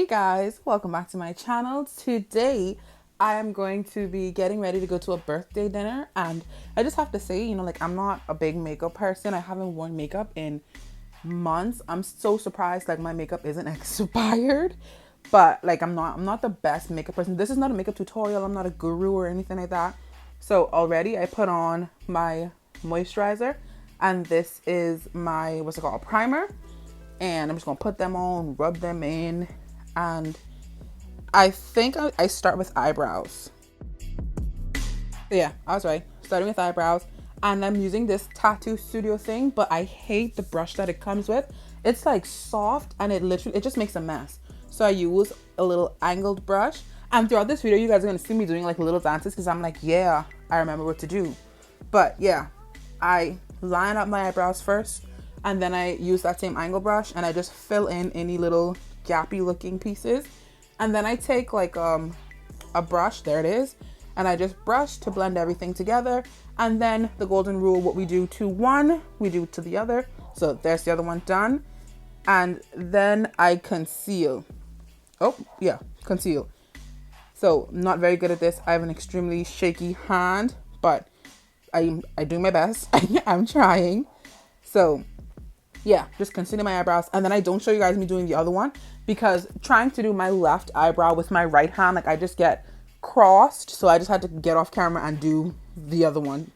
Hey guys, welcome back to my channel. Today I am going to be getting ready to go to a birthday dinner, and I just have to say, like, I'm not a big makeup person. I haven't worn makeup in months. I'm so surprised like my makeup isn't expired. But like I'm not the best makeup person. This is not a makeup tutorial. I'm not a guru or anything like that. So already I put on my moisturizer, and this is my, what's it called, primer. And I'm just gonna put them on, rub them in, and I think I start with eyebrows. So yeah, I was right. Starting with eyebrows. And I'm using this tattoo studio thing, but I hate the brush that it comes with. It's like soft and it just makes a mess. So I use a little angled brush. And throughout this video, you guys are gonna see me doing like little dances because I'm like, yeah, I remember what to do. But yeah, I line up my eyebrows first, and then I use that same angle brush and I just fill in any little gappy looking pieces. And then I take like a brush, there it is, and I just brush to blend everything together. And then the golden rule, what we do to one, we do to the other. So there's the other one done. And then I conceal. Oh yeah, conceal. So not very good at this. I have an extremely shaky hand, but I do my best. I'm trying. So yeah, just concealing my eyebrows. And then I don't show you guys me doing the other one because trying to do my left eyebrow with my right hand, like I just get crossed. So I just had to get off camera and do the other one.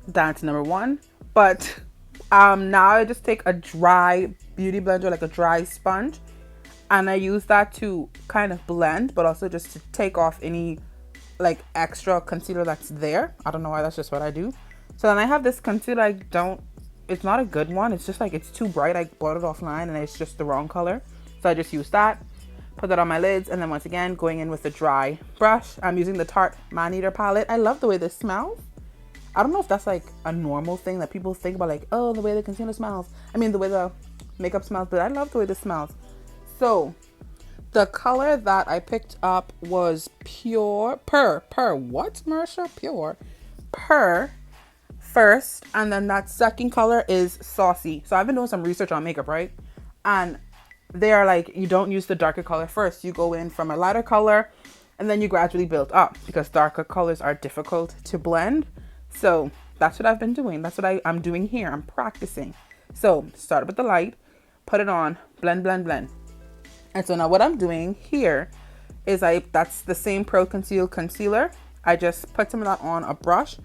That's number one. But now I just take a dry beauty blender, like a dry sponge, and I use that to kind of blend, but also just to take off any like extra concealer that's there. I don't know why, that's just what I do. So then I have this concealer. It's not a good one. It's just like, it's too bright. I bought it offline and it's just the wrong color. So I just use that, put that on my lids, and then once again, going in with the dry brush. I'm using the Tarte Man Eater palette. I love the way this smells. I don't know if that's like a normal thing that people think about, like, oh, the way the concealer smells. I mean, the way the makeup smells, but I love the way this smells. So the color that I picked up was Pure what, Marisha? Pure first, and then that second color is Saucy. So I've been doing some research on makeup, right? And they are like, you don't use the darker color first. You go in from a lighter color and then you gradually build up because darker colors are difficult to blend. So that's what I've been doing. That's what I'm doing here. I'm practicing. So start with the light, put it on, blend, blend, blend. And so now what I'm doing here is that's the same Pro Conceal concealer. I just put some of that on a brush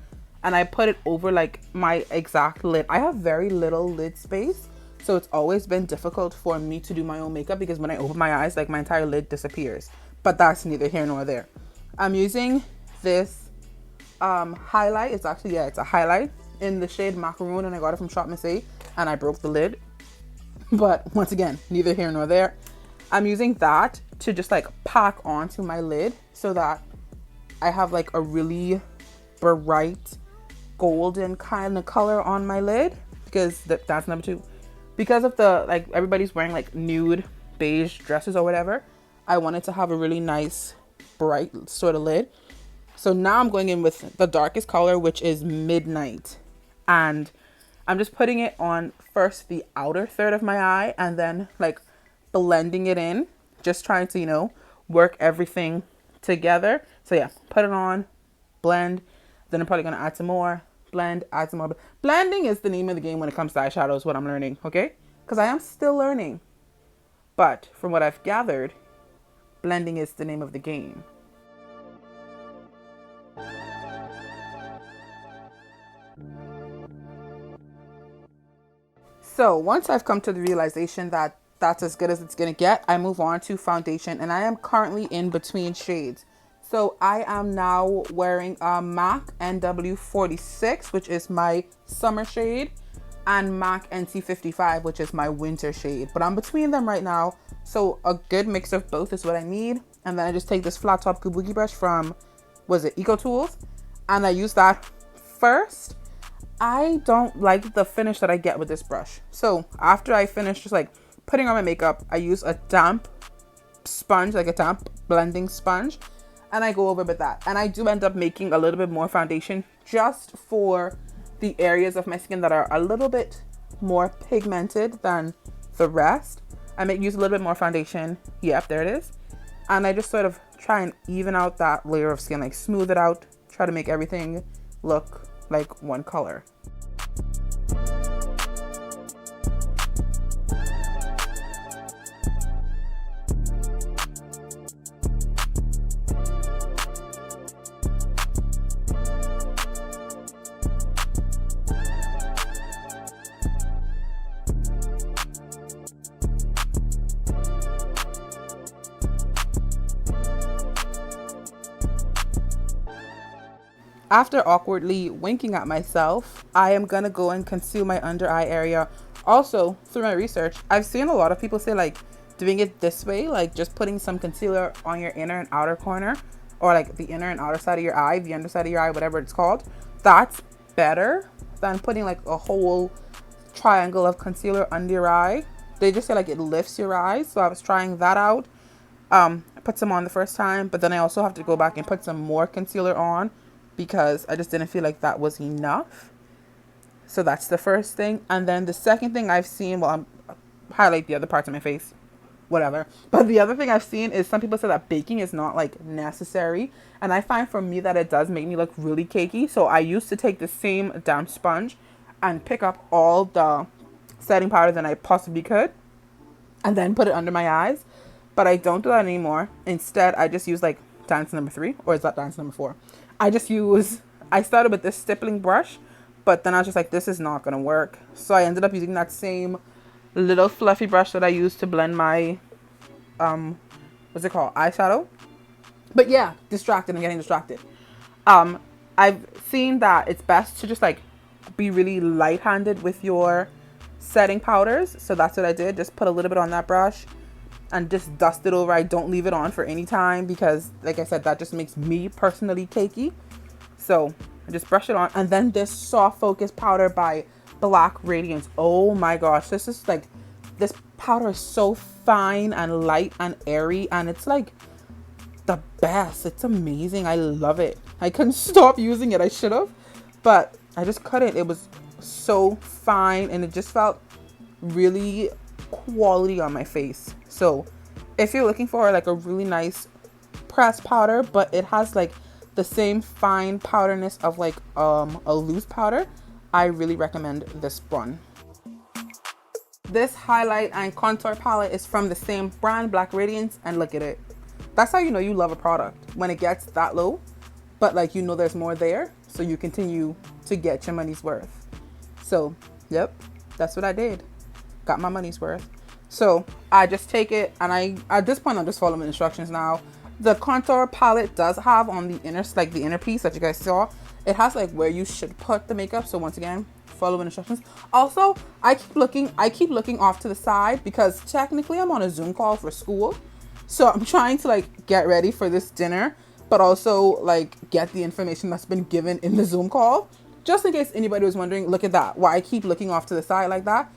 and I put it over like my exact lid. I have very little lid space, so it's always been difficult for me to do my own makeup because when I open my eyes, like my entire lid disappears. But that's neither here nor there. I'm using this highlight. It's actually, yeah, it's a highlight in the shade Macaroon, and I got it from Shop Miss A, and I broke the lid. But once again, neither here nor there. I'm using that to just like pack onto my lid so that I have like a really bright golden kind of color on my lid, because that's number two. Because of the, like, everybody's wearing like nude beige dresses or whatever, I wanted to have a really nice bright sort of lid. So now I'm going in with the darkest color, which is Midnight, and I'm just putting it on first the outer third of my eye and then like blending it in, just trying to, work everything together. So yeah, put it on, blend, then I'm probably gonna add some more, blend, add some more. Blending is the name of the game when it comes to eyeshadows, what I'm learning, okay? Because I am still learning. But from what I've gathered, blending is the name of the game. So once I've come to the realization that that's as good as it's gonna get, I move on to foundation, and I am currently in between shades. So I am now wearing a MAC NW46, which is my summer shade, and MAC NC55, which is my winter shade. But I'm between them right now, so a good mix of both is what I need. And then I just take this flat top kabuki brush from, was it Eco Tools? And I use that first. I don't like the finish that I get with this brush. So after I finish just like putting on my makeup, I use a damp sponge, like a damp blending sponge, and I go over with that. And I do end up making a little bit more foundation just for the areas of my skin that are a little bit more pigmented than the rest. I might use a little bit more foundation. Yep, there it is. And I just sort of try and even out that layer of skin, like smooth it out, try to make everything look like one color. After awkwardly winking at myself, I am gonna go and conceal my under eye area. Also, through my research, I've seen a lot of people say like doing it this way, like just putting some concealer on your inner and outer corner, or like the inner and outer side of your eye, the underside of your eye, whatever it's called. That's better than putting like a whole triangle of concealer under your eye. They just say like it lifts your eyes. So I was trying that out. I put some on the first time, but then I also have to go back and put some more concealer on because I just didn't feel like that was enough. So that's the first thing. And then the second thing I've seen, well, I'm highlight the other parts of my face, whatever. But the other thing I've seen is some people say that baking is not like necessary. And I find for me that it does make me look really cakey. So I used to take the same damn sponge and pick up all the setting powder that I possibly could and then put it under my eyes. But I don't do that anymore. Instead, I just use like dance number 3, or is that dance number 4? I started with this stippling brush, but then I was just like, this is not going to work. So I ended up using that same little fluffy brush that I used to blend my, what's it called? Eyeshadow. But yeah, I'm getting distracted. I've seen that it's best to just like be really light-handed with your setting powders. So that's what I did. Just put a little bit on that brush and just dust it over. I don't leave it on for any time because, like I said, that just makes me personally cakey. So I just brush it on. And then this Soft Focus powder by Black Radiance. Oh my gosh, this powder is so fine and light and airy, and it's like the best. It's amazing. I love it. I couldn't stop using it. I should have, but I just couldn't. It was so fine and it just felt really quality on my face. So if you're looking for like a really nice pressed powder, but it has like the same fine powderness of like a loose powder, I really recommend this one. This highlight and contour palette is from the same brand, Black Radiance, and look at it. That's how you know you love a product, when it gets that low, but like you know there's more there, so you continue to get your money's worth. So yep, that's what I did. Got my money's worth. So I just take it, and at this point I'm just following the instructions now. The contour palette does have on the inner piece that you guys saw, it has like where you should put the makeup. So once again, follow the instructions. Also, I keep looking off to the side because technically I'm on a Zoom call for school. So I'm trying to like get ready for this dinner, but also like get the information that's been given in the Zoom call. Just in case anybody was wondering, look at that. Why I keep looking off to the side like that.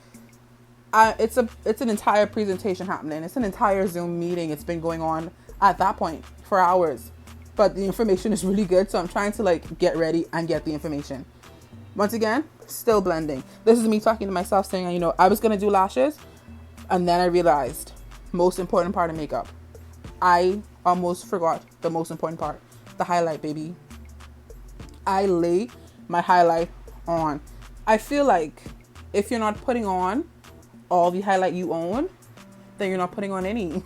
It's an entire presentation happening. It's an entire Zoom meeting. It's been going on at that point for hours, but the information is really good. So I'm trying to like get ready and get the information. Once again, still blending. This is me talking to myself saying, you know, I was going to do lashes, and then I realized most important part of makeup. I almost forgot the most important part, the highlight, baby. I lay my highlight on. I feel like if you're not putting on all the highlight you own, then you're not putting on any.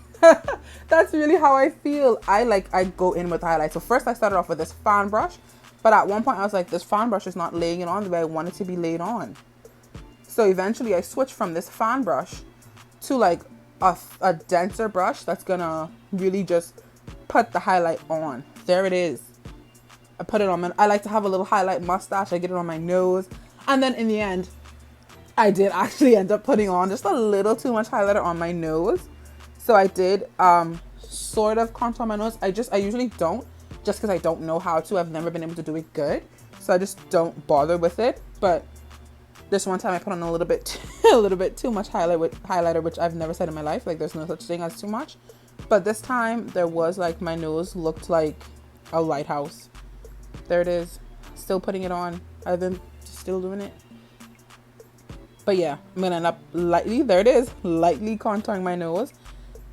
That's really how I feel. I go in with highlight. So first I started off with this fan brush, but at one point I was like, this fan brush is not laying it on the way I want it to be laid on. So eventually I switched from this fan brush to like a denser brush that's gonna really just put the highlight on. There it is. I put it on. I like to have a little highlight mustache. I get it on my nose, and then in the end I did actually end up putting on just a little too much highlighter on my nose. So I did sort of contour my nose. I usually don't, just because I don't know how to. I've never been able to do it good, so I just don't bother with it. But this one time I put on a little bit too much highlighter, which I've never said in my life. Like, there's no such thing as too much. But this time there was like, my nose looked like a lighthouse. There it is. Still putting it on. I've been just still doing it. But yeah, I'm gonna end up lightly, there it is, lightly contouring my nose.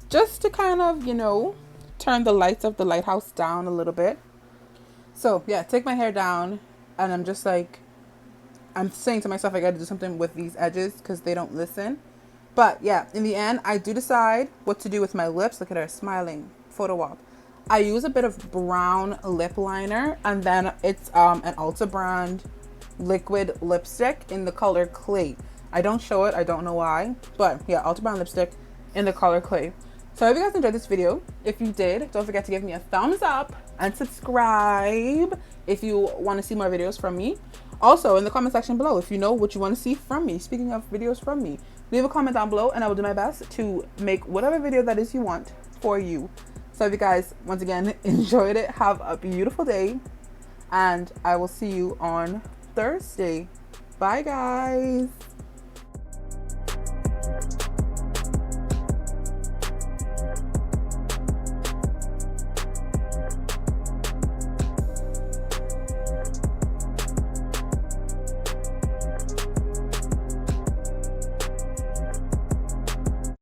Just to kind of, you know, turn the lights of the lighthouse down a little bit. So yeah, take my hair down, and I'm just like, I'm saying to myself, I gotta do something with these edges because they don't listen. But yeah, in the end, I do decide what to do with my lips. Look at her smiling, photo op. I use a bit of brown lip liner, and then it's an Ulta brand liquid lipstick in the color Clay. I don't show it, I don't know why, but yeah, Ulta brand lipstick in the color Clay. So I hope you guys enjoyed this video. If you did, don't forget to give me a thumbs up and subscribe if you want to see more videos from me. Also, in the comment section below, if you know what you want to see from me, speaking of videos from me, leave a comment down below and I will do my best to make whatever video that is you want for you. So if you guys, once again, enjoyed it, have a beautiful day, and I will see you on Thursday. Bye, guys.